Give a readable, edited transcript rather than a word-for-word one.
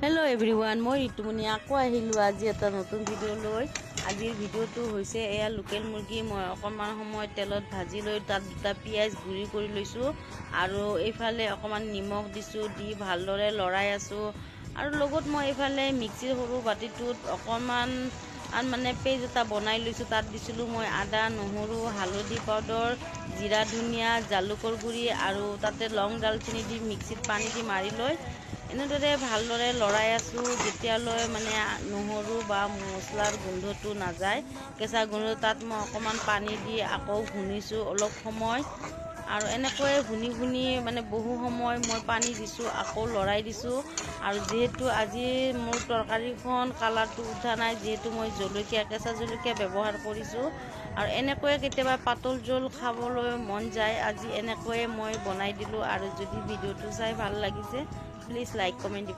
hello everyone मैं ऋतुमणि आको आहिलो आज एटा नतुन भिडिओ लय आजिर भिडिओটো होइसे एया लोकेल मुर्गी मैं अकमान समय तेलत भाजी लय तात दुटा पियाज गुৰি কৰি লৈছো আৰু এইফালে অকমান নিমখ দিছো দি ভালদৰে লৰাই আছো আৰু লগত মই এইফালে মিক্সিৰ সৰু বাটিটোত অকমান মানে পেজ এটা বনাই লৈছো তাত দিছিলো মই আদা নহৰু হালধি পাউডাৰ জিৰা ধনিয়া জালুকৰ গুৰি আৰু তাতে লং দালচিনি দি মিক্সিত পানী দি মাৰি লৈ এনেদৰে ভালদৰে লৰাই আছো যেতিয়ালৈ মানে নহৰু বা মছলাৰ গোন্ধটো নাযায় কেঁচা গোন্ধ তাত মই অকমান পানী দি আকৌ ভুনিছো অলপ সময় আৰু এনেকৈ ভুনি মানে বহু সময় মই পানী দিছো আকৌ লৰাই দিছো আৰু যেহেতু আজি মোৰ তৰকাৰীখন কালাৰটো উঠা নাই যেহেতু মই জলকীয়া কেঁচা জলকীয়া ব্যৱহাৰ কৰিছো আৰু এনেকৈ কেতিয়াবা পাতল জোল খাবলৈ মন যায় আজি এনেকৈ মই বনাই দিলো আৰু যদি ভিডিওটো চাই ভাল লাগিছে প্লিজ লাইক কমেন্ট